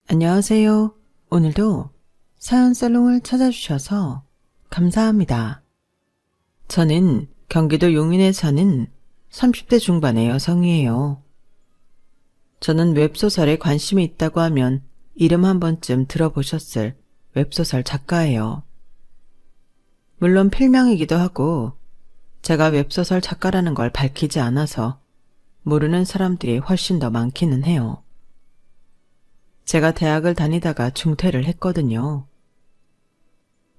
안녕하세요. 오늘도 사연 살롱을 찾아주셔서 감사합니다. 저는 경기도 용인에 사는 30대 중반의 여성이에요. 저는 웹소설에 관심이 있다고 하면 이름 한 번쯤 들어보셨을 웹소설 작가예요. 물론 필명이기도 하고 제가 웹소설 작가라는 걸 밝히지 않아서 모르는 사람들이 훨씬 더 많기는 해요. 제가 대학을 다니다가 중퇴를 했거든요.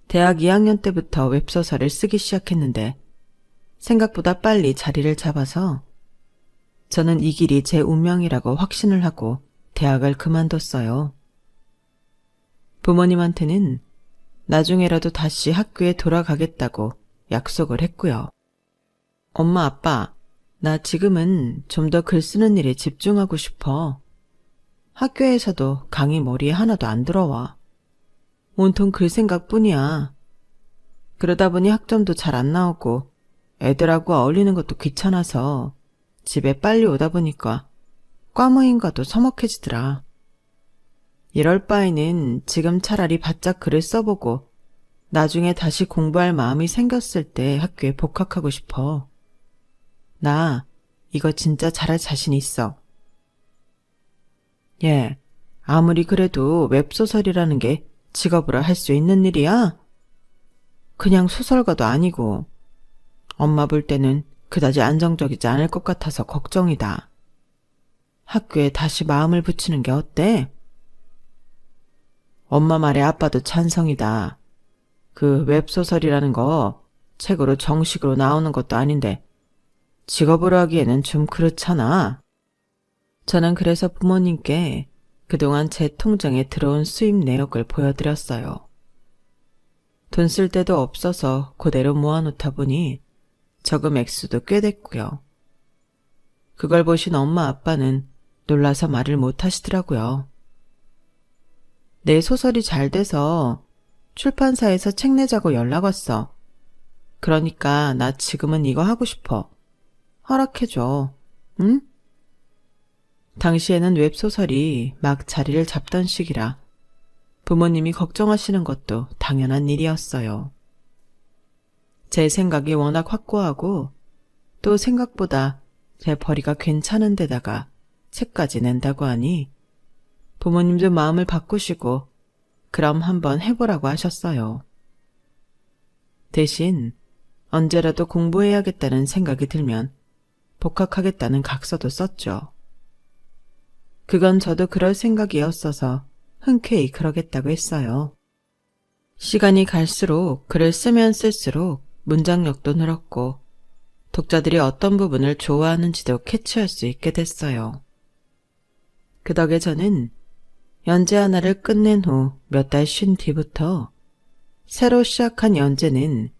대학 2학년 때부터 웹소설을 쓰기 시작했는데 생각보다 빨리 자리를 잡아서 저는 이 길이 제 운명이라고 확신을 하고 대학을 그만뒀어요. 부모님한테는 나중에라도 다시 학교에 돌아가겠다고 약속을 했고요. 엄마, 아빠, 나 지금은 좀 더 글 쓰는 일에 집중하고 싶어. 학교에서도 강의 머리에 하나도 안 들어와. 온통 글 생각뿐이야. 그러다 보니 학점도 잘 안 나오고 애들하고 어울리는 것도 귀찮아서 집에 빨리 오다 보니까 과모임과도 서먹해지더라. 이럴 바에는 지금 차라리 바짝 글을 써보고 나중에 다시 공부할 마음이 생겼을 때 학교에 복학하고 싶어. 나 이거 진짜 잘할 자신 있어. 예, 아무리 그래도 웹소설이라는 게 직업으로 할 수 있는 일이야? 그냥 소설가도 아니고 엄마 볼 때는 그다지 안정적이지 않을 것 같아서 걱정이다. 학교에 다시 마음을 붙이는 게 어때? 엄마 말에 아빠도 찬성이다. 그 웹소설이라는 거 책으로 정식으로 나오는 것도 아닌데 직업으로 하기에는 좀 그렇잖아. 저는 그래서 부모님께 그동안 제 통장에 들어온 수입 내역을 보여드렸어요. 돈 쓸 데도 없어서 그대로 모아놓다 보니 저금 액수도 꽤 됐고요. 그걸 보신 엄마 아빠는 놀라서 말을 못 하시더라고요. 내 소설이 잘 돼서 출판사에서 책 내자고 연락 왔어. 그러니까 나 지금은 이거 하고 싶어. 허락해줘. 응? 당시에는 웹소설이 막 자리를 잡던 시기라 부모님이 걱정하시는 것도 당연한 일이었어요. 제 생각이 워낙 확고하고 또 생각보다 제 벌이가 괜찮은 데다가 책까지 낸다고 하니 부모님도 마음을 바꾸시고 그럼 한번 해보라고 하셨어요. 대신 언제라도 공부해야겠다는 생각이 들면 복학하겠다는 각서도 썼죠. 그건 저도 그럴 생각이었어서 흔쾌히 그러겠다고 했어요. 시간이 갈수록 글을 쓰면 쓸수록 문장력도 늘었고 독자들이 어떤 부분을 좋아하는지도 캐치할 수 있게 됐어요. 그 덕에 저는 연재 하나를 끝낸 후 몇 달 쉰 뒤부터 새로 시작한 연재는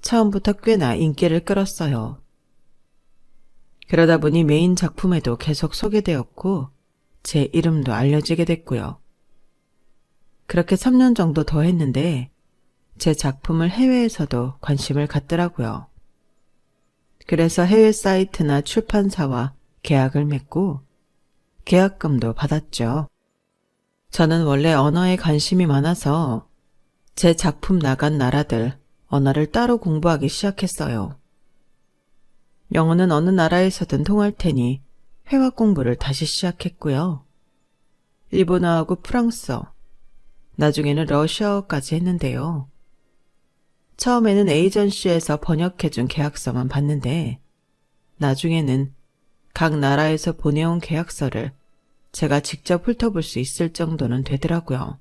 처음부터 꽤나 인기를 끌었어요. 그러다 보니 메인 작품에도 계속 소개되었고 제 이름도 알려지게 됐고요. 그렇게 3년 정도 더 했는데 제 작품을 해외에서도 관심을 갖더라고요. 그래서 해외 사이트나 출판사와 계약을 맺고 계약금도 받았죠. 저는 원래 언어에 관심이 많아서 제 작품 나간 나라들 언어를 따로 공부하기 시작했어요. 영어는 어느 나라에서든 통할 테니 회화 공부를 다시 시작했고요. 일본어하고 프랑스어, 나중에는 러시아어까지 했는데요. 처음에는 에이전시에서 번역해준 계약서만 봤는데 나중에는 각 나라에서 보내온 계약서를 제가 직접 훑어볼 수 있을 정도는 되더라고요.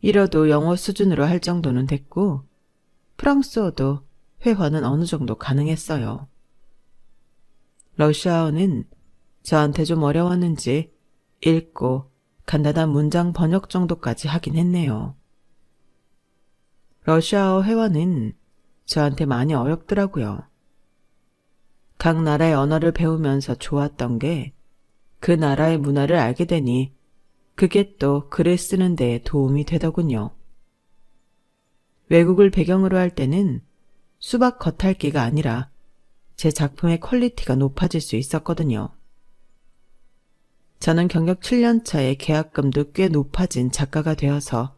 이러도 영어 수준으로 할 정도는 됐고 프랑스어도 회화는 어느 정도 가능했어요. 러시아어는 저한테 좀 어려웠는지 읽고 간단한 문장 번역 정도까지 하긴 했네요. 러시아어 회화는 저한테 많이 어렵더라고요. 각 나라의 언어를 배우면서 좋았던 게 그 나라의 문화를 알게 되니 그게 또 글을 쓰는 데 도움이 되더군요. 외국을 배경으로 할 때는 수박 겉핥기가 아니라 제 작품의 퀄리티가 높아질 수 있었거든요. 저는 경력 7년 차에 계약금도 꽤 높아진 작가가 되어서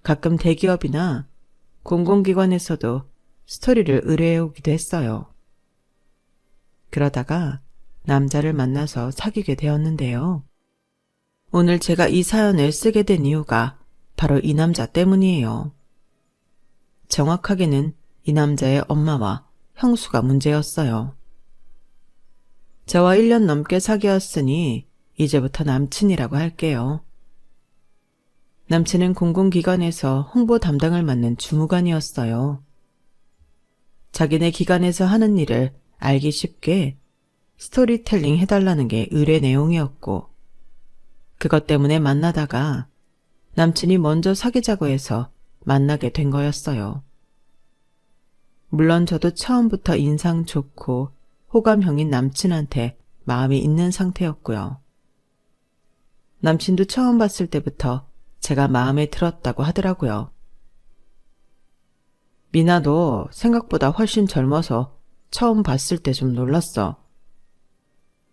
가끔 대기업이나 공공기관에서도 스토리를 의뢰해 오기도 했어요. 그러다가 남자를 만나서 사귀게 되었는데요. 오늘 제가 이 사연을 쓰게 된 이유가 바로 이 남자 때문이에요. 정확하게는 이 남자의 엄마와 형수가 문제였어요. 저와 1년 넘게 사귀었으니 이제부터 남친이라고 할게요. 남친은 공공기관에서 홍보 담당을 맡는 주무관이었어요. 자기네 기관에서 하는 일을 알기 쉽게 스토리텔링 해달라는 게 의뢰 내용이었고, 그것 때문에 만나다가 남친이 먼저 사귀자고 해서 만나게 된 거였어요. 물론 저도 처음부터 인상 좋고 호감형인 남친한테 마음이 있는 상태였고요. 남친도 처음 봤을 때부터 제가 마음에 들었다고 하더라고요. 미나, 너 생각보다 훨씬 젊어서 처음 봤을 때 좀 놀랐어.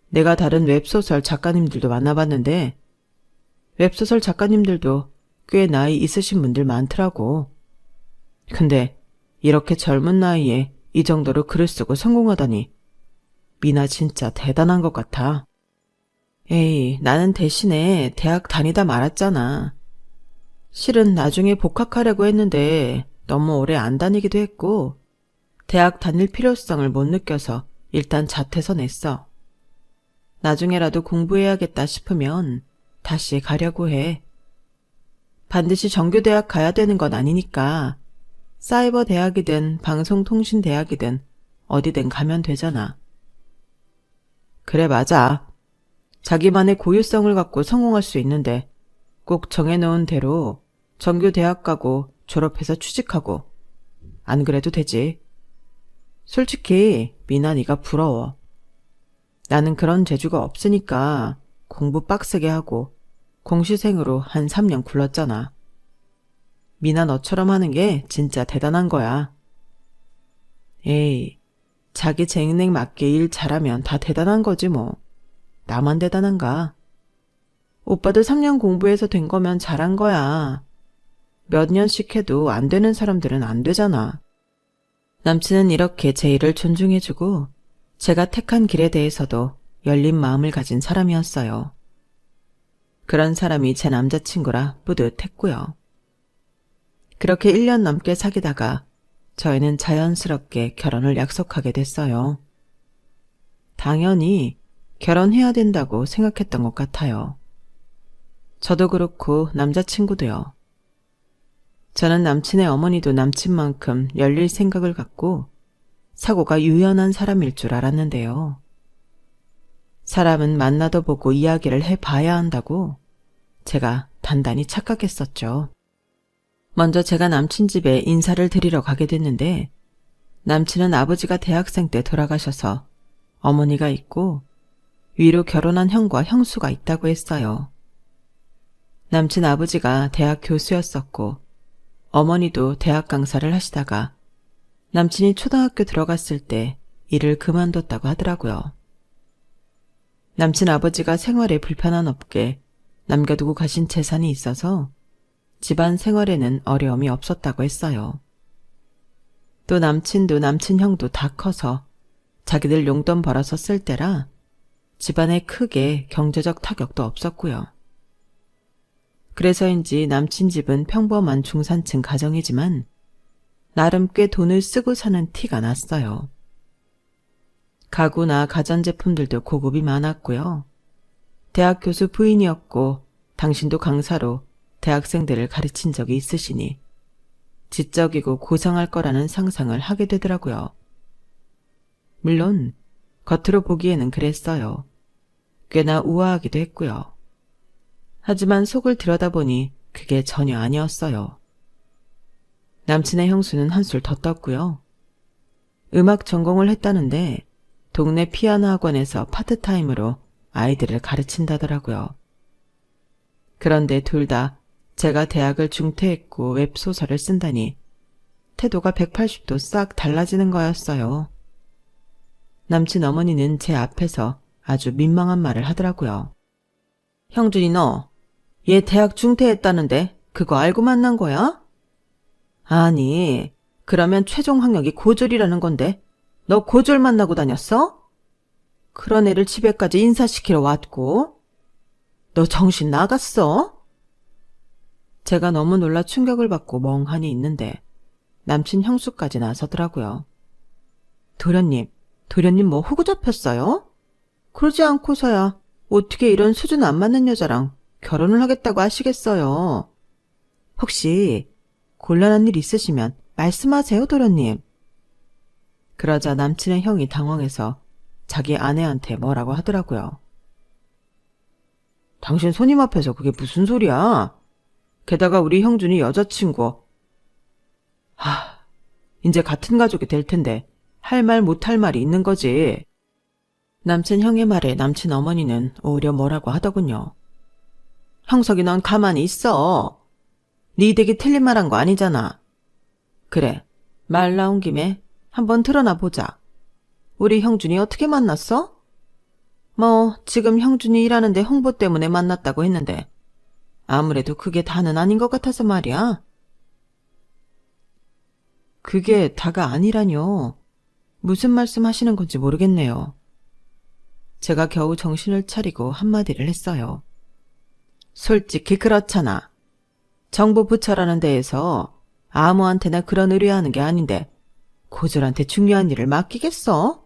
내가 다른 웹소설 작가님들도 만나봤는데 웹소설 작가님들도 꽤 나이 있으신 분들 많더라고. 근데 이렇게 젊은 나이에 이 정도로 글을 쓰고 성공하다니 미나 진짜 대단한 것 같아. 에이, 나는 대신에 대학 다니다 말았잖아. 실은 나중에 복학하려고 했는데 너무 오래 안 다니기도 했고 대학 다닐 필요성을 못 느껴서 일단 자퇴서 냈어. 나중에라도 공부해야겠다 싶으면 다시 가려고 해. 반드시 정규대학 가야 되는 건 아니니까 사이버 대학이든 방송통신대학이든 어디든 가면 되잖아. 그래, 맞아. 자기만의 고유성을 갖고 성공할 수 있는데 꼭 정해놓은 대로 정규대학 가고 졸업해서 취직하고 안 그래도 되지. 솔직히 미나, 네가 부러워. 나는 그런 재주가 없으니까 공부 빡세게 하고 공시생으로 한 3년 굴렀잖아. 미나, 너처럼 하는 게 진짜 대단한 거야. 에이, 자기 재능에 맞게 일 잘하면 다 대단한 거지 뭐. 나만 대단한가? 오빠도 3년 공부해서 된 거면 잘한 거야. 몇 년씩 해도 안 되는 사람들은 안 되잖아. 남친은 이렇게 제 일을 존중해주고 제가 택한 길에 대해서도 열린 마음을 가진 사람이었어요. 그런 사람이 제 남자친구라 뿌듯했고요. 그렇게 1년 넘게 사귀다가 저희는 자연스럽게 결혼을 약속하게 됐어요. 당연히 결혼해야 된다고 생각했던 것 같아요. 저도 그렇고 남자친구도요. 저는 남친의 어머니도 남친만큼 열릴 생각을 갖고 사고가 유연한 사람일 줄 알았는데요. 사람은 만나도 보고 이야기를 해봐야 한다고 제가 단단히 착각했었죠. 먼저 제가 남친 집에 인사를 드리러 가게 됐는데 남친은 아버지가 대학생 때 돌아가셔서 어머니가 있고 위로 결혼한 형과 형수가 있다고 했어요. 남친 아버지가 대학 교수였었고 어머니도 대학 강사를 하시다가 남친이 초등학교 들어갔을 때 일을 그만뒀다고 하더라고요. 남친 아버지가 생활에 불편한 없게 남겨두고 가신 재산이 있어서 집안 생활에는 어려움이 없었다고 했어요. 또 남친도 남친 형도 다 커서 자기들 용돈 벌어서 쓸 때라 집안에 크게 경제적 타격도 없었고요. 그래서인지 남친 집은 평범한 중산층 가정이지만 나름 꽤 돈을 쓰고 사는 티가 났어요. 가구나 가전제품들도 고급이 많았고요. 대학 교수 부인이었고 당신도 강사로 대학생들을 가르친 적이 있으시니 지적이고 고상할 거라는 상상을 하게 되더라고요. 물론 겉으로 보기에는 그랬어요. 꽤나 우아하기도 했고요. 하지만 속을 들여다보니 그게 전혀 아니었어요. 남친의 형수는 한술 더 떴고요. 음악 전공을 했다는데 동네 피아노 학원에서 파트타임으로 아이들을 가르친다더라고요. 그런데 둘 다 제가 대학을 중퇴했고 웹소설을 쓴다니 태도가 180도 싹 달라지는 거였어요. 남친 어머니는 제 앞에서 아주 민망한 말을 하더라고요. 형준이 너, 얘 대학 중퇴했다는데 그거 알고 만난 거야? 아니, 그러면 최종 학력이 고졸이라는 건데 너 고졸 만나고 다녔어? 그런 애를 집에까지 인사시키러 왔고? 너 정신 나갔어? 제가 너무 놀라 충격을 받고 멍하니 있는데 남친 형수까지 나서더라고요. 도련님 뭐 호구 잡혔어요? 그러지 않고서야 어떻게 이런 수준 안 맞는 여자랑 결혼을 하겠다고 하시겠어요? 혹시 곤란한 일 있으시면 말씀하세요, 도련님. 그러자 남친의 형이 당황해서 자기 아내한테 뭐라고 하더라고요. 당신 손님 앞에서 그게 무슨 소리야? 게다가 우리 형준이 여자친구. 이제 같은 가족이 될 텐데 할 말 못할 말이 있는 거지. 남친 형의 말에 남친 어머니는 오히려 뭐라고 하더군요. 형석이 넌 가만히 있어. 네 댁이 틀린 말 한 거 아니잖아. 그래, 말 나온 김에 한번 드러나 보자. 우리 형준이 어떻게 만났어? 뭐 지금 형준이 일하는데 홍보 때문에 만났다고 했는데 아무래도 그게 다는 아닌 것 같아서 말이야. 그게 다가 아니라뇨. 무슨 말씀 하시는 건지 모르겠네요. 제가 겨우 정신을 차리고 한마디를 했어요. 솔직히 그렇잖아. 정부 부처라는 데에서 아무한테나 그런 의뢰하는 게 아닌데 고졸한테 중요한 일을 맡기겠어?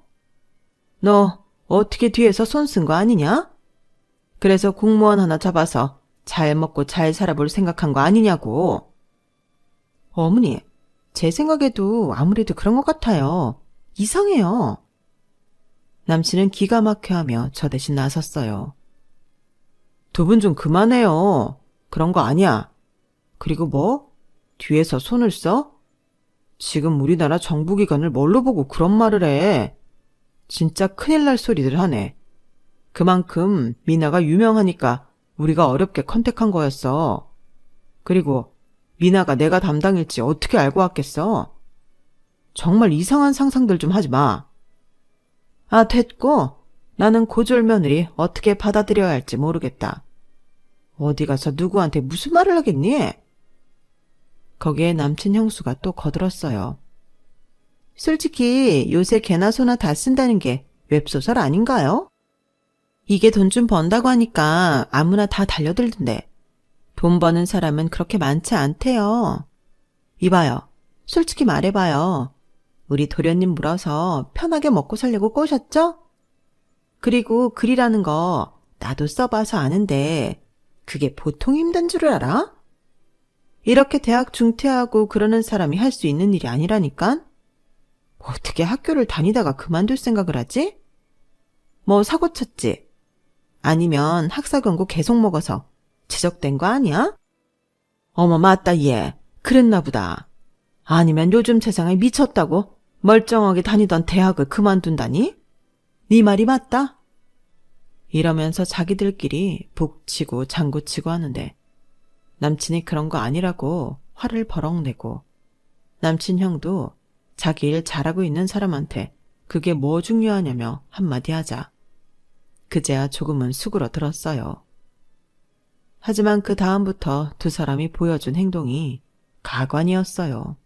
너 어떻게 뒤에서 손 쓴 거 아니냐? 그래서 공무원 하나 잡아서 잘 먹고 잘 살아볼 생각한 거 아니냐고. 어머니, 제 생각에도 아무래도 그런 것 같아요. 이상해요. 남친은 기가 막혀하며 저 대신 나섰어요. 두 분 좀 그만해요. 그런 거 아니야. 그리고 뭐? 뒤에서 손을 써? 지금 우리나라 정부기관을 뭘로 보고 그런 말을 해. 진짜 큰일 날 소리들 하네. 그만큼 미나가 유명하니까 우리가 어렵게 컨택한 거였어. 그리고 미나가 내가 담당일지 어떻게 알고 왔겠어? 정말 이상한 상상들 좀 하지 마. 아, 됐고. 나는 고졸 며느리 어떻게 받아들여야 할지 모르겠다. 어디 가서 누구한테 무슨 말을 하겠니? 거기에 남친 형수가 또 거들었어요. 솔직히 요새 개나 소나 다 쓴다는 게 웹소설 아닌가요? 이게 돈 좀 번다고 하니까 아무나 다 달려들던데 돈 버는 사람은 그렇게 많지 않대요. 이봐요. 솔직히 말해봐요. 우리 도련님 물어서 편하게 먹고 살려고 꼬셨죠? 그리고 글이라는 거 나도 써봐서 아는데 그게 보통 힘든 줄 알아? 이렇게 대학 중퇴하고 그러는 사람이 할 수 있는 일이 아니라니까? 어떻게 학교를 다니다가 그만둘 생각을 하지? 뭐 사고 쳤지? 아니면 학사 경고 계속 먹어서 지적된 거 아니야? 어머 맞다 얘. 그랬나 보다. 아니면 요즘 세상에 미쳤다고 멀쩡하게 다니던 대학을 그만둔다니? 네 말이 맞다? 이러면서 자기들끼리 북치고 장구치고 하는데 남친이 그런 거 아니라고 화를 버럭 내고 남친 형도 자기 일 잘하고 있는 사람한테 그게 뭐 중요하냐며 한마디 하자. 그제야 조금은 수그러들었어요. 하지만 그 다음부터 두 사람이 보여준 행동이 가관이었어요.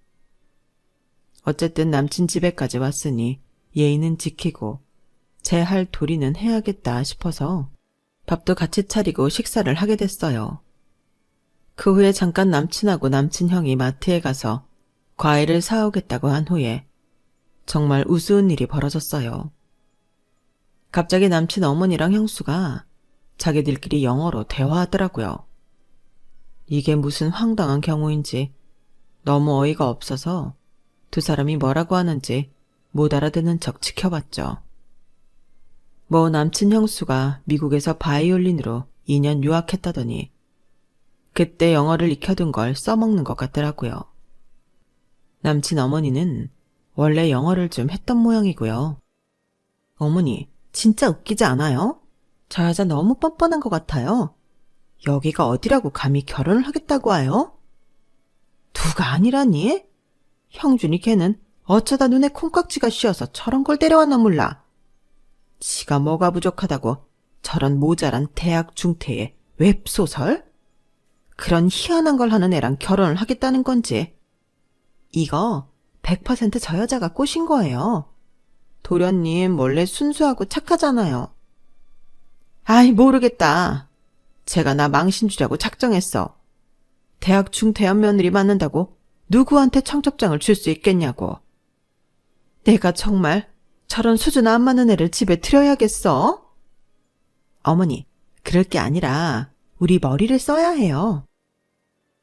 어쨌든 남친 집에까지 왔으니 예의는 지키고 제 할 도리는 해야겠다 싶어서 밥도 같이 차리고 식사를 하게 됐어요. 그 후에 잠깐 남친하고 남친 형이 마트에 가서 과일을 사오겠다고 한 후에 정말 우스운 일이 벌어졌어요. 갑자기 남친 어머니랑 형수가 자기들끼리 영어로 대화하더라고요. 이게 무슨 황당한 경우인지 너무 어이가 없어서 두 사람이 뭐라고 하는지 못 알아듣는 척 지켜봤죠. 뭐 남친 형수가 미국에서 바이올린으로 2년 유학했다더니 그때 영어를 익혀둔 걸 써먹는 것 같더라고요. 남친 어머니는 원래 영어를 좀 했던 모양이고요. 어머니, 진짜 웃기지 않아요? 저 여자 너무 뻔뻔한 것 같아요. 여기가 어디라고 감히 결혼을 하겠다고 하요? 누가 아니라니? 형준이 걔는 어쩌다 눈에 콩깍지가 씌어서 저런 걸 데려왔나 몰라. 지가 뭐가 부족하다고 저런 모자란 대학 중퇴에 웹소설? 그런 희한한 걸 하는 애랑 결혼을 하겠다는 건지. 이거 100% 저 여자가 꼬신 거예요. 도련님 원래 순수하고 착하잖아요. 아이, 모르겠다. 제가 나 망신 주려고 작정했어. 대학 중대한 며느리 맞는다고 누구한테 청첩장을 줄 수 있겠냐고. 내가 정말 저런 수준 안 맞는 애를 집에 들여야겠어? 어머니, 그럴 게 아니라 우리 머리를 써야 해요.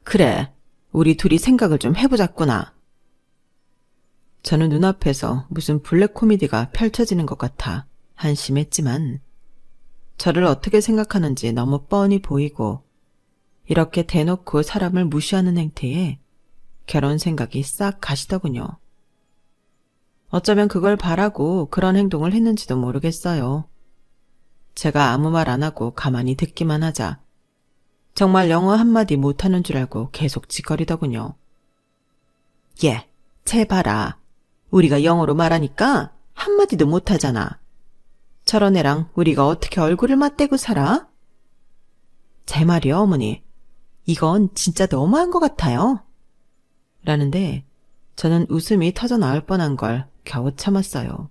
그래, 우리 둘이 생각을 좀 해보자꾸나. 저는 눈앞에서 무슨 블랙 코미디가 펼쳐지는 것 같아 한심했지만 저를 어떻게 생각하는지 너무 뻔히 보이고 이렇게 대놓고 사람을 무시하는 행태에 결혼 생각이 싹 가시더군요. 어쩌면 그걸 바라고 그런 행동을 했는지도 모르겠어요. 제가 아무 말 안 하고 가만히 듣기만 하자 정말 영어 한마디 못하는 줄 알고 계속 짓거리더군요. 얘, 쟤 봐라. 우리가 영어로 말하니까 한마디도 못하잖아. 저런 애랑 우리가 어떻게 얼굴을 맞대고 살아? 제 말이요, 어머니. 이건 진짜 너무한 것 같아요. 라는데 저는 웃음이 터져 나올 뻔한 걸 겨우 참았어요.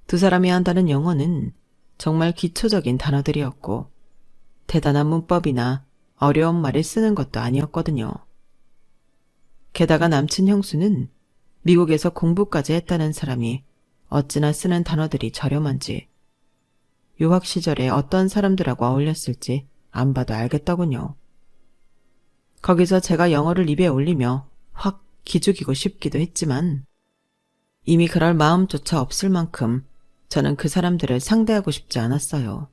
두 사람이 한다는 영어는 정말 기초적인 단어들이었고 대단한 문법이나 어려운 말을 쓰는 것도 아니었거든요. 게다가 남친 형수는 미국에서 공부까지 했다는 사람이 어찌나 쓰는 단어들이 저렴한지 유학 시절에 어떤 사람들하고 어울렸을지 안 봐도 알겠더군요. 거기서 제가 영어를 입에 올리며 확 기죽이고 싶기도 했지만 이미 그럴 마음조차 없을 만큼 저는 그 사람들을 상대하고 싶지 않았어요.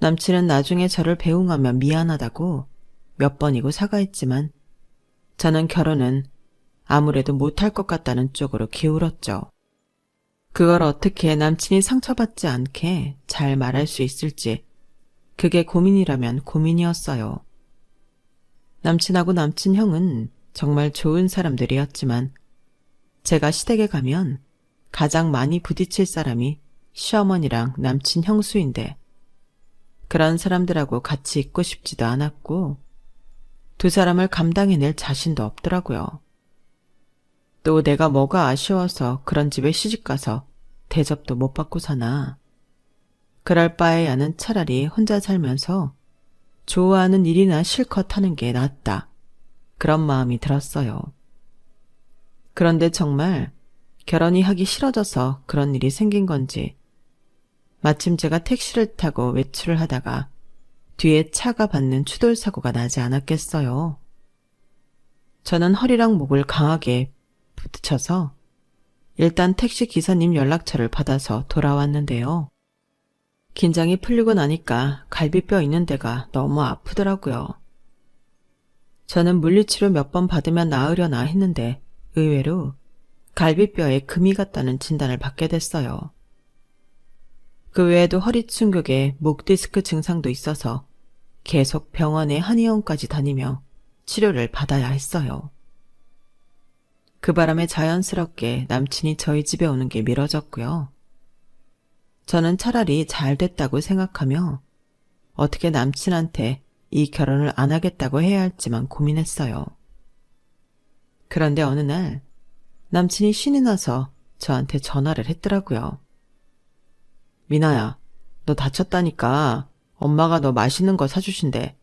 남친은 나중에 저를 배웅하며 미안하다고 몇 번이고 사과했지만 저는 결혼은 아무래도 못할 것 같다는 쪽으로 기울었죠. 그걸 어떻게 남친이 상처받지 않게 잘 말할 수 있을지 그게 고민이라면 고민이었어요. 남친하고 남친 형은 정말 좋은 사람들이었지만 제가 시댁에 가면 가장 많이 부딪힐 사람이 시어머니랑 남친 형수인데 그런 사람들하고 같이 있고 싶지도 않았고 두 사람을 감당해낼 자신도 없더라고요. 또 내가 뭐가 아쉬워서 그런 집에 시집가서 대접도 못 받고 사나. 그럴 바에야는 차라리 혼자 살면서 좋아하는 일이나 실컷 하는 게 낫다. 그런 마음이 들었어요. 그런데 정말 결혼이 하기 싫어져서 그런 일이 생긴 건지 마침 제가 택시를 타고 외출을 하다가 뒤에 차가 받는 추돌 사고가 나지 않았겠어요. 저는 허리랑 목을 강하게 부딪혀서 일단 택시 기사님 연락처를 받아서 돌아왔는데요. 긴장이 풀리고 나니까 갈비뼈 있는 데가 너무 아프더라고요. 저는 물리치료 몇 번 받으면 나으려나 했는데 의외로 갈비뼈에 금이 갔다는 진단을 받게 됐어요. 그 외에도 허리 충격에 목 디스크 증상도 있어서 계속 병원에 한의원까지 다니며 치료를 받아야 했어요. 그 바람에 자연스럽게 남친이 저희 집에 오는 게 미뤄졌고요. 저는 차라리 잘 됐다고 생각하며 어떻게 남친한테 이 결혼을 안 하겠다고 해야 할지만 고민했어요. 그런데 어느 날 남친이 신이 나서 저한테 전화를 했더라고요. 미나야, 너 다쳤다니까 엄마가 너 맛있는 거 사주신대.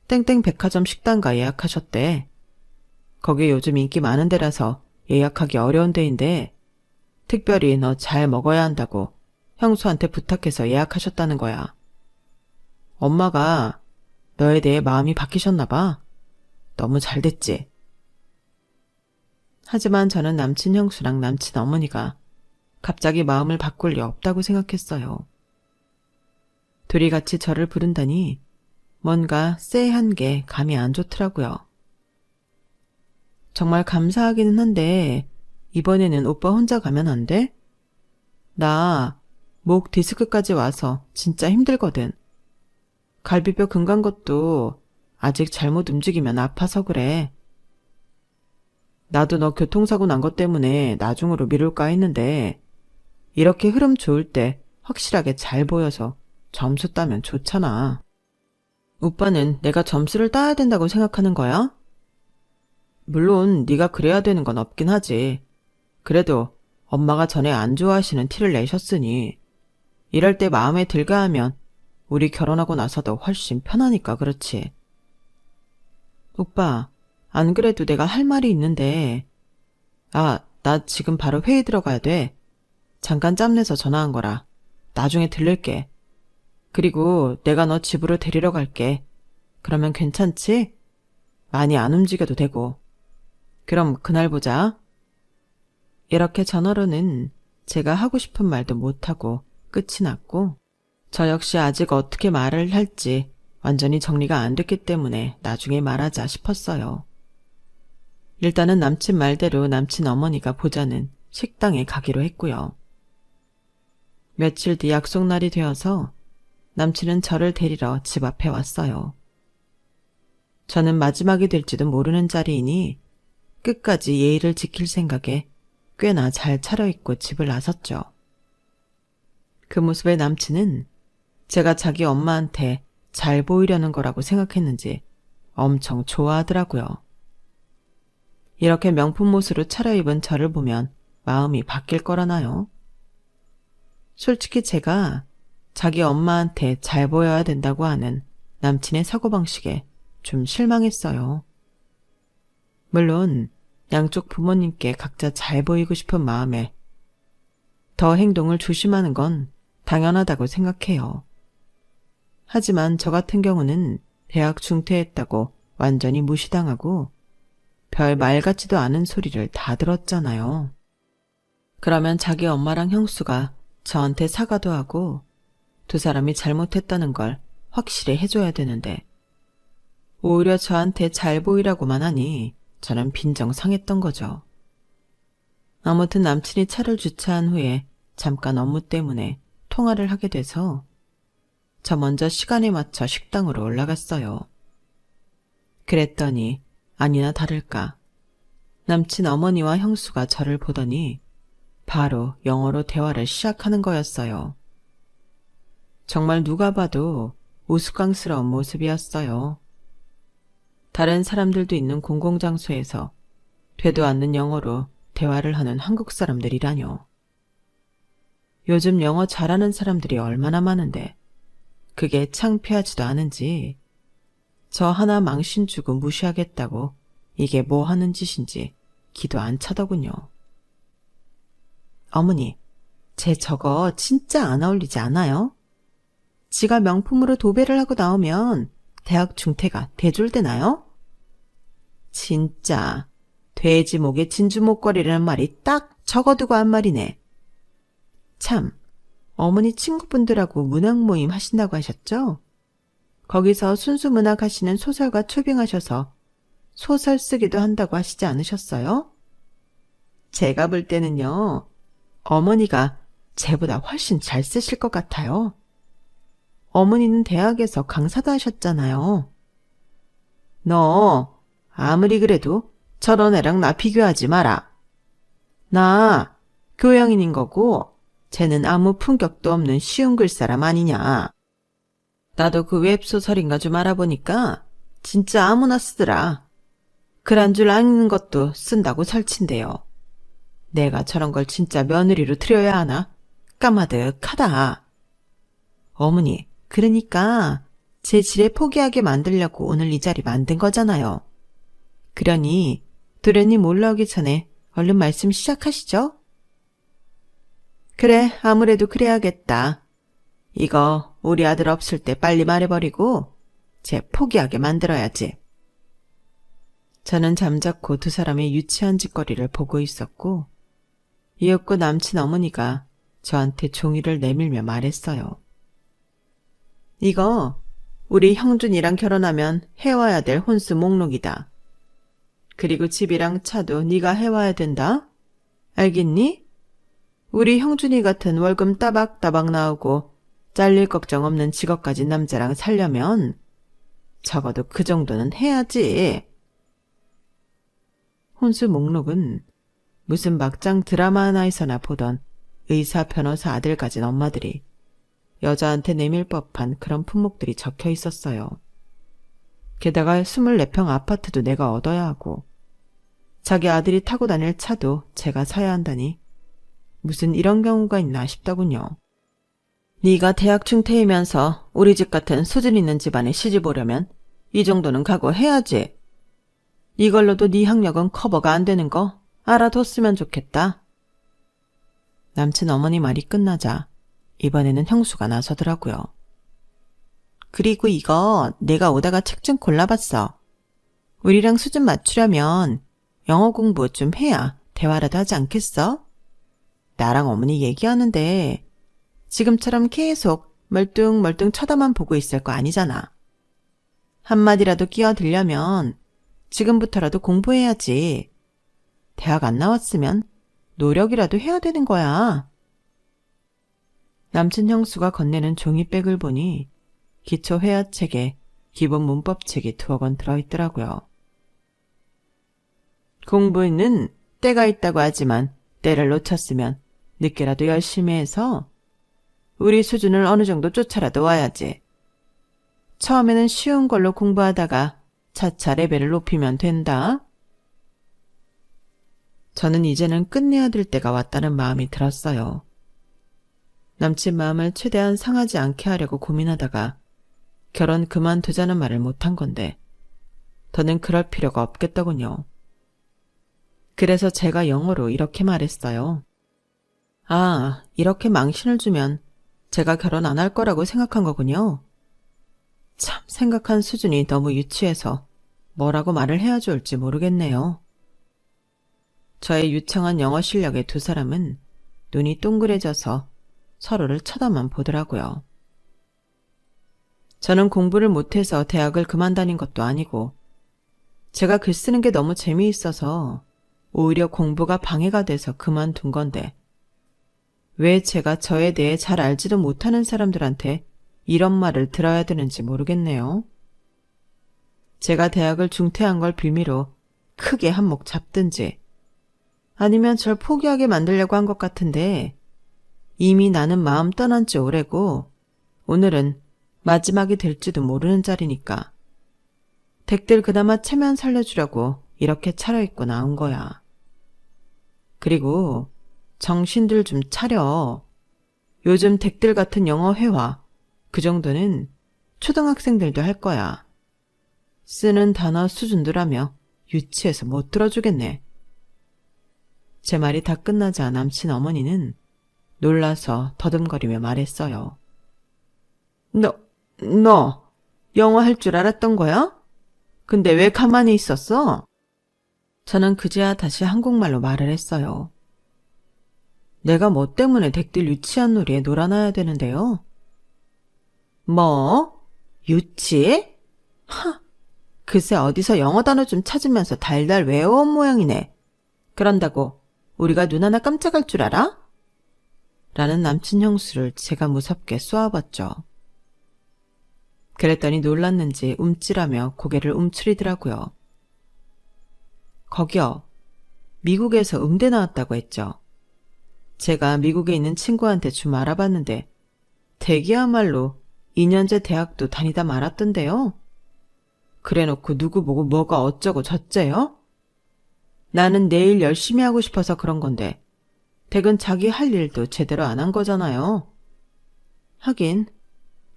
땡땡 백화점 식당가 예약하셨대. 거기 요즘 인기 많은 데라서 예약하기 어려운 데인데 특별히 너 잘 먹어야 한다고 형수한테 부탁해서 예약하셨다는 거야. 엄마가 너에 대해 마음이 바뀌셨나 봐. 너무 잘 됐지. 하지만 저는 남친 형수랑 남친 어머니가 갑자기 마음을 바꿀 리 없다고 생각했어요. 둘이 같이 저를 부른다니 뭔가 쎄한 게 감이 안 좋더라고요. 정말 감사하기는 한데 이번에는 오빠 혼자 가면 안 돼? 나 목 디스크까지 와서 진짜 힘들거든. 갈비뼈 금 간 것도 아직 잘못 움직이면 아파서 그래. 나도 너 교통사고 난 것 때문에 나중으로 미룰까 했는데 이렇게 흐름 좋을 때 확실하게 잘 보여서 점수 따면 좋잖아. 오빠는 내가 점수를 따야 된다고 생각하는 거야? 물론 네가 그래야 되는 건 없긴 하지. 그래도 엄마가 전에 안 좋아하시는 티를 내셨으니 이럴 때 마음에 들게 하면 우리 결혼하고 나서도 훨씬 편하니까 그렇지. 오빠, 안 그래도 내가 할 말이 있는데. 나 지금 바로 회의 들어가야 돼. 잠깐 짬내서 전화한 거라. 나중에 들를게. 그리고 내가 너 집으로 데리러 갈게. 그러면 괜찮지? 많이 안 움직여도 되고. 그럼 그날 보자. 이렇게 전화로는 제가 하고 싶은 말도 못하고 끝이 났고, 저 역시 아직 어떻게 말을 할지 완전히 정리가 안 됐기 때문에 나중에 말하자 싶었어요. 일단은 남친 말대로 남친 어머니가 보자는 식당에 가기로 했고요. 며칠 뒤 약속 날이 되어서 남친은 저를 데리러 집 앞에 왔어요. 저는 마지막이 될지도 모르는 자리이니 끝까지 예의를 지킬 생각에 꽤나 잘 차려입고 집을 나섰죠. 그 모습에 남친은 제가 자기 엄마한테 잘 보이려는 거라고 생각했는지 엄청 좋아하더라고요. 이렇게 명품 옷으로 차려입은 저를 보면 마음이 바뀔 거라나요? 솔직히 제가 자기 엄마한테 잘 보여야 된다고 하는 남친의 사고방식에 좀 실망했어요. 물론 양쪽 부모님께 각자 잘 보이고 싶은 마음에 더 행동을 조심하는 건 당연하다고 생각해요. 하지만 저 같은 경우는 대학 중퇴했다고 완전히 무시당하고 별 말 같지도 않은 소리를 다 들었잖아요. 그러면 자기 엄마랑 형수가 저한테 사과도 하고 두 사람이 잘못했다는 걸 확실히 해줘야 되는데 오히려 저한테 잘 보이라고만 하니 저는 빈정상했던 거죠. 아무튼 남친이 차를 주차한 후에 잠깐 업무 때문에 통화를 하게 돼서 저 먼저 시간에 맞춰 식당으로 올라갔어요. 그랬더니 아니나 다를까 남친 어머니와 형수가 저를 보더니 바로 영어로 대화를 시작하는 거였어요. 정말 누가 봐도 우스꽝스러운 모습이었어요. 다른 사람들도 있는 공공장소에서 되도 않는 영어로 대화를 하는 한국 사람들이라뇨. 요즘 영어 잘하는 사람들이 얼마나 많은데 그게 창피하지도 않은지 저 하나 망신 주고 무시하겠다고 이게 뭐 하는 짓인지 기도 안 차더군요. 어머니, 제 저거 진짜 안 어울리지 않아요? 지가 명품으로 도배를 하고 나오면 대학 중퇴가 대졸되나요? 진짜 돼지 목에 진주 목걸이라는 말이 딱 적어두고 한 말이네. 참, 어머니 친구분들하고 문학 모임 하신다고 하셨죠? 거기서 순수 문학 하시는 소설가 초빙하셔서 소설 쓰기도 한다고 하시지 않으셨어요? 제가 볼 때는요, 어머니가 쟤보다 훨씬 잘 쓰실 것 같아요. 어머니는 대학에서 강사도 하셨잖아요. 너 아무리 그래도 저런 애랑 나 비교하지 마라. 나 교양인인 거고 쟤는 아무 품격도 없는 쉬운 글사람 아니냐. 나도 그 웹소설인가 좀 알아보니까 진짜 아무나 쓰더라. 글 한 줄 아는 것도 쓴다고 설친대요. 내가 저런 걸 진짜 며느리로 들여야 하나? 까마득하다. 어머니, 그러니까 제 지레 포기하게 만들려고 오늘 이 자리 만든 거잖아요. 그러니 도련님 올라오기 전에 얼른 말씀 시작하시죠. 그래, 아무래도 그래야겠다. 이거 우리 아들 없을 때 빨리 말해버리고 쟤 포기하게 만들어야지. 저는 잠자코 두 사람의 유치한 짓거리를 보고 있었고 이윽고 남친 어머니가 저한테 종이를 내밀며 말했어요. 이거 우리 형준이랑 결혼하면 해와야 될 혼수 목록이다. 그리고 집이랑 차도 네가 해와야 된다. 알겠니? 우리 형준이 같은 월급 따박따박 나오고 잘릴 걱정 없는 직업 가진 남자랑 살려면 적어도 그 정도는 해야지. 혼수 목록은 무슨 막장 드라마 하나에서나 보던 의사, 변호사 아들 가진 엄마들이 여자한테 내밀 법한 그런 품목들이 적혀 있었어요. 게다가 24평 아파트도 내가 얻어야 하고 자기 아들이 타고 다닐 차도 제가 사야 한다니 무슨 이런 경우가 있나 싶더군요. 네가 대학 중퇴이면서 우리 집 같은 수준 있는 집안에 시집 오려면 이 정도는 각오해야지. 이걸로도 네 학력은 커버가 안 되는 거 알아뒀으면 좋겠다. 남친 어머니 말이 끝나자 이번에는 형수가 나서더라고요. 그리고 이거 내가 오다가 책 좀 골라봤어. 우리랑 수준 맞추려면 영어 공부 좀 해야 대화라도 하지 않겠어? 나랑 어머니 얘기하는데 지금처럼 계속 멀뚱멀뚱 쳐다만 보고 있을 거 아니잖아. 한마디라도 끼어들려면 지금부터라도 공부해야지. 대학 안 나왔으면 노력이라도 해야 되는 거야. 남친 형수가 건네는 종이백을 보니 기초 회화책에 기본 문법책이 2권 들어있더라고요. 공부는 때가 있다고 하지만 때를 놓쳤으면 늦게라도 열심히 해서 우리 수준을 어느 정도 쫓아라도 와야지. 처음에는 쉬운 걸로 공부하다가 차차 레벨을 높이면 된다. 저는 이제는 끝내야 될 때가 왔다는 마음이 들었어요. 남친 마음을 최대한 상하지 않게 하려고 고민하다가 결혼 그만두자는 말을 못한 건데 더는 그럴 필요가 없겠더군요. 그래서 제가 영어로 이렇게 말했어요. 아, 이렇게 망신을 주면 제가 결혼 안 할 거라고 생각한 거군요. 참 생각한 수준이 너무 유치해서 뭐라고 말을 해야 좋을지 모르겠네요. 저의 유창한 영어 실력에 두 사람은 눈이 동그래져서 서로를 쳐다만 보더라고요. 저는 공부를 못해서 대학을 그만 다닌 것도 아니고 제가 글 쓰는 게 너무 재미있어서 오히려 공부가 방해가 돼서 그만둔 건데 왜 제가 저에 대해 잘 알지도 못하는 사람들한테 이런 말을 들어야 되는지 모르겠네요. 제가 대학을 중퇴한 걸 빌미로 크게 한몫 잡든지 아니면 절 포기하게 만들려고 한 것 같은데 이미 나는 마음 떠난 지 오래고 오늘은 마지막이 될지도 모르는 자리니까 댁들 그나마 체면 살려주려고 이렇게 차려입고 나온 거야. 그리고 정신들 좀 차려. 요즘 댁들 같은 영어 회화 그 정도는 초등학생들도 할 거야. 쓰는 단어 수준도라며 유치해서 못 들어주겠네. 제 말이 다 끝나자 남친 어머니는 놀라서 더듬거리며 말했어요. 너 영어 할 줄 알았던 거야? 근데 왜 가만히 있었어? 저는 그제야 다시 한국말로 말을 했어요. 내가 뭐 때문에 댁들 유치한 놀이에 놀아나야 되는데요? 뭐? 유치? 하! 글쎄 어디서 영어 단어 좀 찾으면서 달달 외워온 모양이네. 그런다고 우리가 눈 하나 깜짝할 줄 알아? 라는 남친 형수를 제가 무섭게 쏘아봤죠. 그랬더니 놀랐는지 움찔하며 고개를 움츠리더라고요. 거기요. 미국에서 음대 나왔다고 했죠. 제가 미국에 있는 친구한테 좀 알아봤는데 대기야말로 2년제 대학도 다니다 말았던데요. 그래놓고 누구 보고 뭐가 어쩌고 저쩌요? 나는 내일 열심히 하고 싶어서 그런 건데 댁은 자기 할 일도 제대로 안 한 거잖아요. 하긴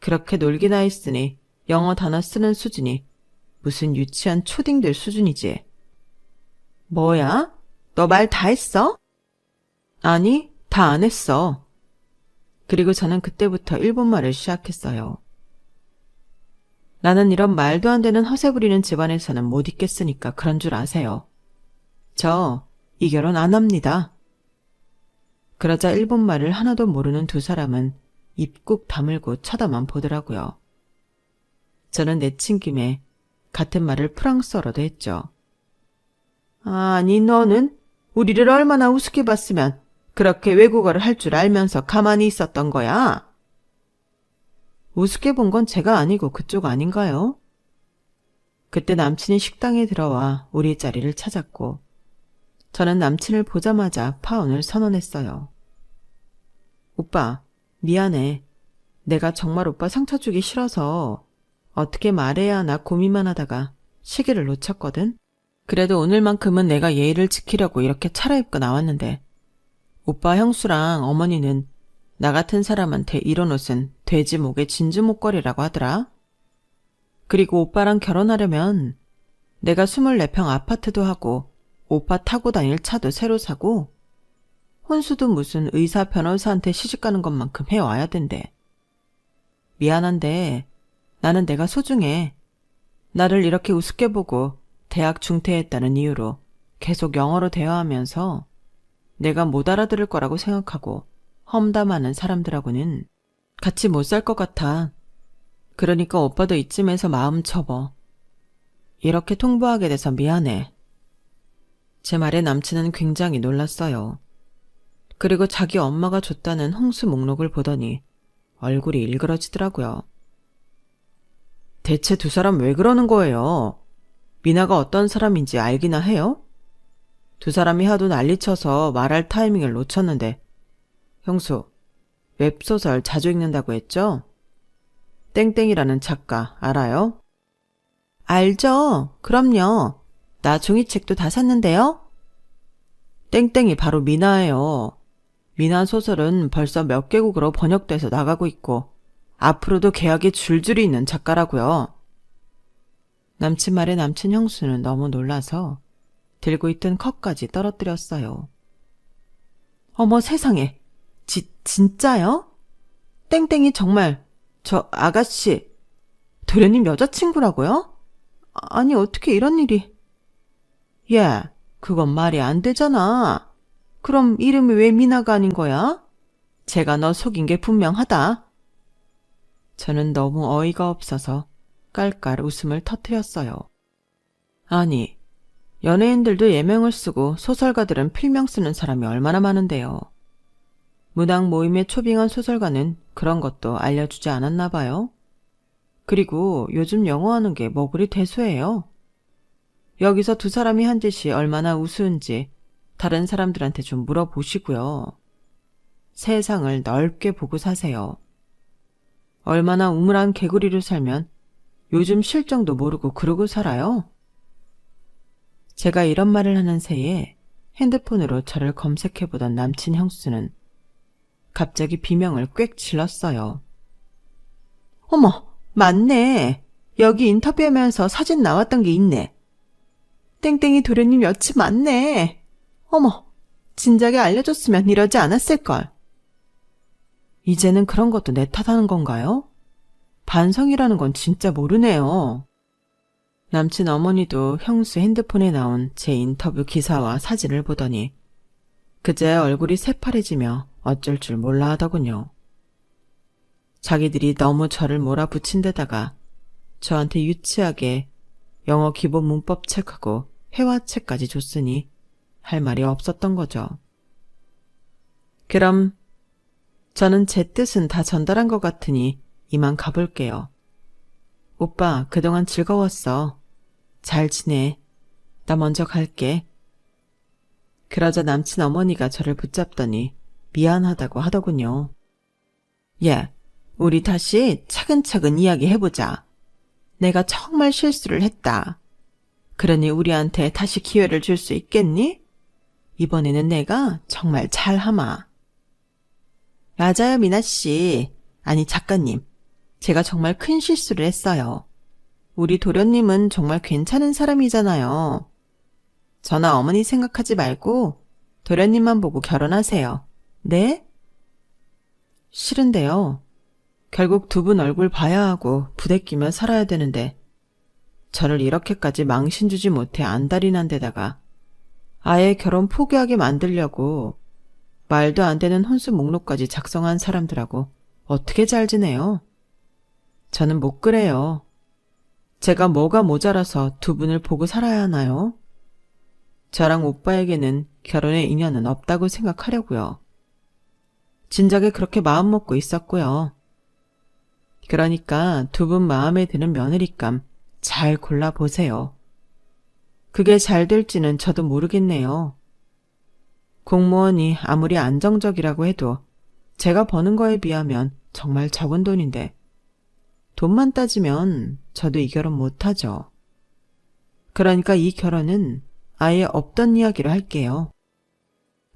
그렇게 놀기나 했으니 영어 단어 쓰는 수준이 무슨 유치한 초딩들 수준이지. 뭐야? 너 말 다 했어? 아니, 다 안 했어. 그리고 저는 그때부터 일본말을 시작했어요. 나는 이런 말도 안 되는 허세 부리는 집안에서는 못 있겠으니까 그런 줄 아세요. 저 이 결혼 안 합니다. 그러자 일본말을 하나도 모르는 두 사람은 입 꾹 다물고 쳐다만 보더라고요. 저는 내친 김에 같은 말을 프랑스어로도 했죠. 아니 너는 우리를 얼마나 우습게 봤으면 그렇게 외국어를 할 줄 알면서 가만히 있었던 거야? 우습게 본 건 제가 아니고 그쪽 아닌가요? 그때 남친이 식당에 들어와 우리 자리를 찾았고 저는 남친을 보자마자 파혼을 선언했어요. 오빠, 미안해. 내가 정말 오빠 상처 주기 싫어서 어떻게 말해야 하나 고민만 하다가 시기를 놓쳤거든. 그래도 오늘만큼은 내가 예의를 지키려고 이렇게 차려입고 나왔는데 오빠 형수랑 어머니는 나 같은 사람한테 이런 옷은 돼지 목에 진주 목걸이라고 하더라. 그리고 오빠랑 결혼하려면 내가 24평 아파트도 하고 오빠 타고 다닐 차도 새로 사고 혼수도 무슨 의사 변호사한테 시집가는 것만큼 해와야 된대. 미안한데 나는 내가 소중해. 나를 이렇게 우습게 보고 대학 중퇴했다는 이유로 계속 영어로 대화하면서 내가 못 알아들을 거라고 생각하고 험담하는 사람들하고는 같이 못 살 것 같아. 그러니까 오빠도 이쯤에서 마음 접어. 이렇게 통보하게 돼서 미안해. 제 말에 남친은 굉장히 놀랐어요. 그리고 자기 엄마가 줬다는 홍수 목록을 보더니 얼굴이 일그러지더라고요. 대체 두 사람 왜 그러는 거예요? 미나가 어떤 사람인지 알기나 해요? 두 사람이 하도 난리쳐서 말할 타이밍을 놓쳤는데 형수, 웹소설 자주 읽는다고 했죠? 땡땡이라는 작가 알아요? 알죠. 그럼요. 나 종이책도 다 샀는데요. 땡땡이 바로 미나예요. 미나 소설은 벌써 몇 개국으로 번역돼서 나가고 있고 앞으로도 계약이 줄줄이 있는 작가라고요. 남친 말에 남친 형수는 너무 놀라서 들고 있던 컵까지 떨어뜨렸어요. 어머 세상에, 진짜요? 땡땡이 정말 저 아가씨 도련님 여자친구라고요? 아니 어떻게 이런 일이. 예, 그건 말이 안 되잖아. 그럼 이름이 왜 미나가 아닌 거야? 제가 너 속인 게 분명하다. 저는 너무 어이가 없어서 깔깔 웃음을 터뜨렸어요. 아니, 연예인들도 예명을 쓰고 소설가들은 필명 쓰는 사람이 얼마나 많은데요. 문학 모임에 초빙한 소설가는 그런 것도 알려주지 않았나 봐요. 그리고 요즘 영어하는 게 뭐 그리 대수해요. 여기서 두 사람이 한 짓이 얼마나 우스운지 다른 사람들한테 좀 물어보시고요. 세상을 넓게 보고 사세요. 얼마나 우물한 개구리로 살면 요즘 실정도 모르고 그러고 살아요? 제가 이런 말을 하는 새에 핸드폰으로 저를 검색해보던 남친 형수는 갑자기 비명을 꽥 질렀어요. 어머, 맞네. 여기 인터뷰하면서 사진 나왔던 게 있네. 땡땡이 도련님 여친 맞네. 어머, 진작에 알려줬으면 이러지 않았을걸. 이제는 그런 것도 내 탓하는 건가요? 반성이라는 건 진짜 모르네요. 남친 어머니도 형수 핸드폰에 나온 제 인터뷰 기사와 사진을 보더니 그제 얼굴이 새파래지며 어쩔 줄 몰라 하더군요. 자기들이 너무 저를 몰아붙인 데다가 저한테 유치하게 영어 기본 문법 책하고 회화책까지 줬으니 할 말이 없었던 거죠. 그럼 저는 제 뜻은 다 전달한 것 같으니 이만 가볼게요. 오빠 그동안 즐거웠어. 잘 지내. 나 먼저 갈게. 그러자 남친 어머니가 저를 붙잡더니 미안하다고 하더군요. 예, 우리 다시 차근차근 이야기해보자. 내가 정말 실수를 했다. 그러니 우리한테 다시 기회를 줄 수 있겠니? 이번에는 내가 정말 잘하마. 맞아요, 미나씨. 아니, 작가님. 제가 정말 큰 실수를 했어요. 우리 도련님은 정말 괜찮은 사람이잖아요. 저나 어머니 생각하지 말고 도련님만 보고 결혼하세요. 네? 싫은데요. 결국 두 분 얼굴 봐야 하고 부대끼며 살아야 되는데 저를 이렇게까지 망신 주지 못해 안달이 난 데다가 아예 결혼 포기하게 만들려고 말도 안 되는 혼수 목록까지 작성한 사람들하고 어떻게 잘 지내요? 저는 못 그래요. 제가 뭐가 모자라서 두 분을 보고 살아야 하나요? 저랑 오빠에게는 결혼의 인연은 없다고 생각하려고요. 진작에 그렇게 마음먹고 있었고요. 그러니까 두 분 마음에 드는 며느리감 잘 골라보세요. 그게 잘 될지는 저도 모르겠네요. 공무원이 아무리 안정적이라고 해도 제가 버는 거에 비하면 정말 적은 돈인데 돈만 따지면 저도 이 결혼 못하죠. 그러니까 이 결혼은 아예 없던 이야기로 할게요.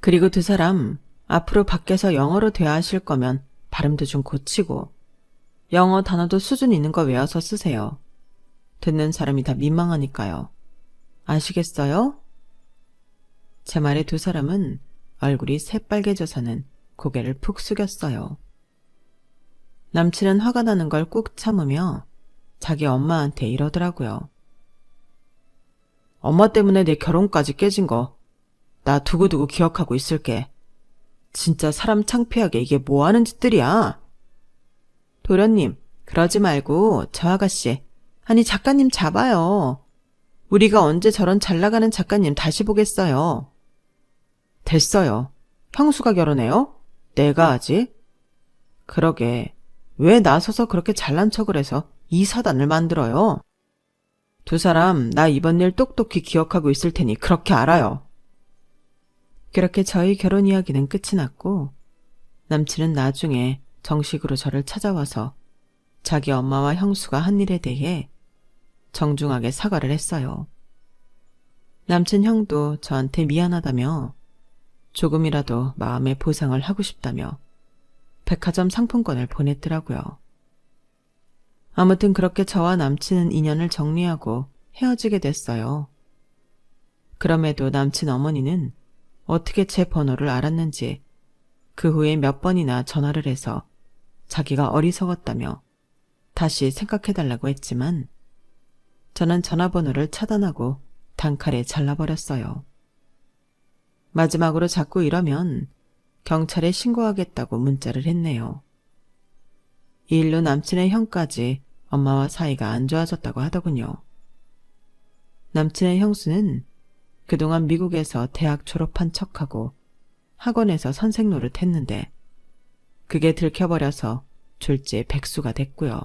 그리고 두 사람 앞으로 밖에서 영어로 대화하실 거면 발음도 좀 고치고 영어 단어도 수준 있는 거 외워서 쓰세요. 듣는 사람이 다 민망하니까요. 아시겠어요? 제 말에 두 사람은 얼굴이 새빨개져서는 고개를 푹 숙였어요. 남친은 화가 나는 걸 꾹 참으며 자기 엄마한테 이러더라고요. 엄마 때문에 내 결혼까지 깨진 거 나 두고두고 기억하고 있을게. 진짜 사람 창피하게 이게 뭐 하는 짓들이야? 도련님, 그러지 말고 저 아가씨, 아니 작가님 잡아요. 우리가 언제 저런 잘나가는 작가님 다시 보겠어요. 됐어요. 형수가 결혼해요? 내가 하지? 그러게, 왜 나서서 그렇게 잘난 척을 해서 이 사단을 만들어요? 두 사람 나 이번 일 똑똑히 기억하고 있을 테니 그렇게 알아요. 그렇게 저희 결혼 이야기는 끝이 났고 남친은 나중에 정식으로 저를 찾아와서 자기 엄마와 형수가 한 일에 대해 정중하게 사과를 했어요. 남친 형도 저한테 미안하다며 조금이라도 마음의 보상을 하고 싶다며 백화점 상품권을 보냈더라고요. 아무튼 그렇게 저와 남친은 인연을 정리하고 헤어지게 됐어요. 그럼에도 남친 어머니는 어떻게 제 번호를 알았는지 그 후에 몇 번이나 전화를 해서 자기가 어리석었다며 다시 생각해달라고 했지만 저는 전화번호를 차단하고 단칼에 잘라버렸어요. 마지막으로 자꾸 이러면 경찰에 신고하겠다고 문자를 했네요. 이 일로 남친의 형까지 엄마와 사이가 안 좋아졌다고 하더군요. 남친의 형수는 그동안 미국에서 대학 졸업한 척하고 학원에서 선생 노릇했는데 그게 들켜버려서 졸지에 백수가 됐고요.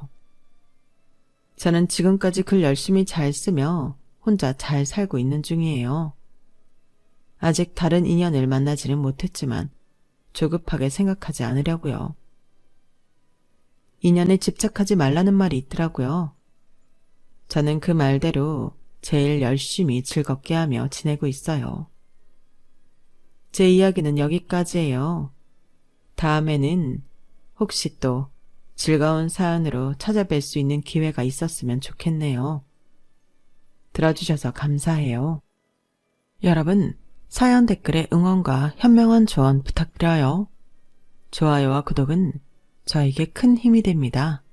저는 지금까지 글 열심히 잘 쓰며 혼자 잘 살고 있는 중이에요. 아직 다른 인연을 만나지는 못했지만 조급하게 생각하지 않으려고요. 인연에 집착하지 말라는 말이 있더라고요. 저는 그 말대로 제일 열심히 즐겁게 하며 지내고 있어요. 제 이야기는 여기까지예요. 다음에는 혹시 또 즐거운 사연으로 찾아뵐 수 있는 기회가 있었으면 좋겠네요. 들어주셔서 감사해요. 여러분, 사연 댓글에 응원과 현명한 조언 부탁드려요. 좋아요와 구독은 저에게 큰 힘이 됩니다.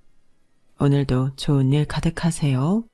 오늘도 좋은 일 가득하세요.